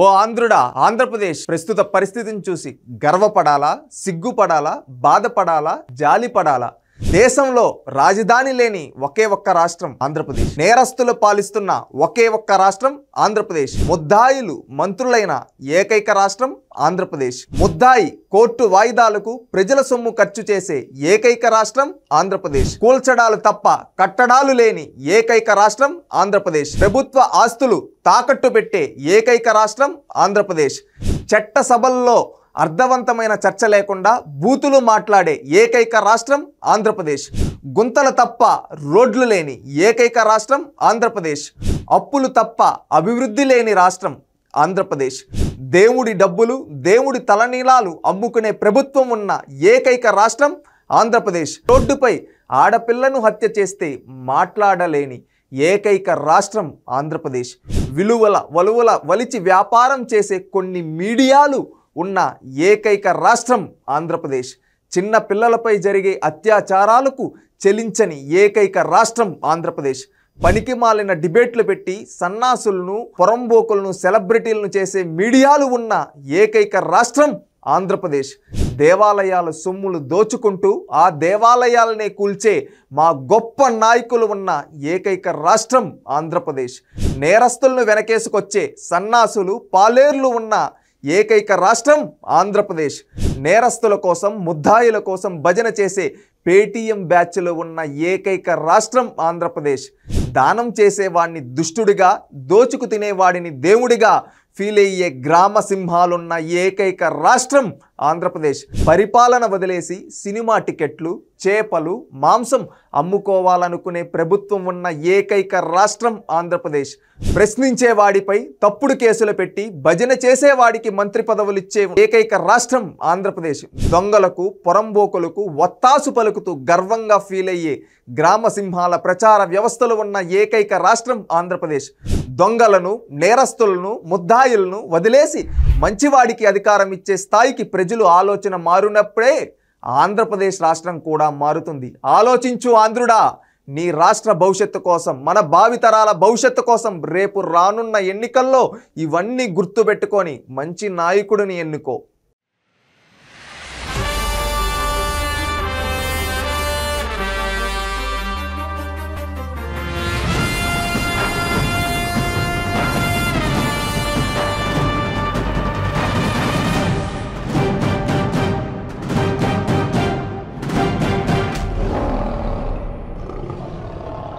ఓ ఆంధ్రుడా, ఆంధ్రప్రదేశ్ ప్రస్తుత పరిస్థితిని చూసి గర్వపడాలా, సిగ్గుపడాలా, బాధపడాలా, జాలిపడాలా? దేశంలో రాజధాని లేని ఒకే ఒక్క రాష్ట్రం ఆంధ్రప్రదేశ్. నేరస్తులు పాలిస్తున్న ఒకే ఒక్క రాష్ట్రం ఆంధ్రప్రదేశ్. ముద్దాయిలు మంత్రులైన ఏకైక రాష్ట్రం ఆంధ్రప్రదేశ్. ముద్దాయి కోర్టు వాయిదాలకు ప్రజల సొమ్ము ఖర్చు చేసే ఏకైక రాష్ట్రం ఆంధ్రప్రదేశ్. కూల్చడాలు తప్ప కట్టడాలు లేని ఏకైక రాష్ట్రం ఆంధ్రప్రదేశ్. ప్రభుత్వ ఆస్తులు తాకట్టు పెట్టే ఏకైక రాష్ట్రం ఆంధ్రప్రదేశ్. చట్ట సభల్లో అర్థవంతమైన చర్చ లేకుండా బూతులు మాట్లాడే ఏకైక రాష్ట్రం ఆంధ్రప్రదేశ్. గుంతలు తప్ప రోడ్లు లేని ఏకైక రాష్ట్రం ఆంధ్రప్రదేశ్. అప్పులు తప్ప అభివృద్ధి లేని రాష్ట్రం ఆంధ్రప్రదేశ్. దేవుడి డబ్బులు, దేవుడి తలనీలాలు అమ్ముకునే ప్రభుత్వం ఉన్న ఏకైక రాష్ట్రం ఆంధ్రప్రదేశ్. రోడ్డుపై ఆడపిల్లను హత్య చేస్తే మాట్లాడలేని ఏకైక రాష్ట్రం ఆంధ్రప్రదేశ్. వలువల వలిచి వ్యాపారం చేసే కొన్ని మీడియాలు ఉన్న ఏకైక రాష్ట్రం ఆంధ్రప్రదేశ్. చిన్న పిల్లలపై జరిగే అత్యాచారాలకు చెలించని ఏకైక రాష్ట్రం ఆంధ్రప్రదేశ్. పనికి మాలిన డిబేట్లు పెట్టి సన్నాసులను, పొరంబోకులను, సెలబ్రిటీలను చేసే మీడియాలు ఉన్న ఏకైక రాష్ట్రం ఆంధ్రప్రదేశ్. దేవాలయాల సొమ్ములు దోచుకుంటూ ఆ దేవాలయాలనే కూల్చే మా గొప్ప నాయకులు ఉన్న ఏకైక రాష్ట్రం ఆంధ్రప్రదేశ్. నేరస్తులను వెనకేసుకొచ్చే సన్నాసులు, పాలేర్లు ఉన్న ఏకైక రాష్ట్రం ఆంధ్రప్రదేశ్. నేరస్తుల కోసం, ముద్దాయిల కోసం భజన చేసే పేటీఎం బ్యాచ్లో ఉన్న ఏకైక రాష్ట్రం ఆంధ్రప్రదేశ్. దానం చేసేవాడిని దుష్టుడిగా, దోచుకు తినేవాడిని దేవుడిగా ఫీల్ అయ్యే గ్రామ సింహాలున్న ఏకైక రాష్ట్రం ఆంధ్రప్రదేశ్. పరిపాలన వదిలేసి సినిమా టికెట్లు, చేపలు, మాంసం అమ్ముకోవాలనుకునే ప్రభుత్వం ఉన్న ఏకైక రాష్ట్రం ఆంధ్రప్రదేశ్. ప్రశ్నించేవాడిపై తప్పుడు కేసులు పెట్టి భజన చేసేవాడికి మంత్రి పదవులు ఇచ్చే ఏకైక రాష్ట్రం ఆంధ్రప్రదేశ్. దొంగలకు, పొరంబోకులకు వత్తాసు పలుకుతూ గర్వంగా ఫీల్ అయ్యే గ్రామ సింహాల ప్రచార వ్యవస్థలు ఉన్న ఏకైక రాష్ట్రం ఆంధ్రప్రదేశ్. దొంగలను, నేరస్తులను, ముద్దాయిలను వదిలేసి మంచివాడికి అధికారం ఇచ్చే స్థాయికి ప్రజలు ఆలోచన మారినప్పుడే ఆంధ్రప్రదేశ్ రాష్ట్రం కూడా మారుతుంది. ఆలోచించు ఆంధ్రుడా, నీ రాష్ట్ర భవిష్యత్తు కోసం, మన భావితరాల భవిష్యత్తు కోసం రేపు రానున్న ఎన్నికల్లో ఇవన్నీ గుర్తుపెట్టుకొని మంచి నాయకుడిని ఎన్నుకో.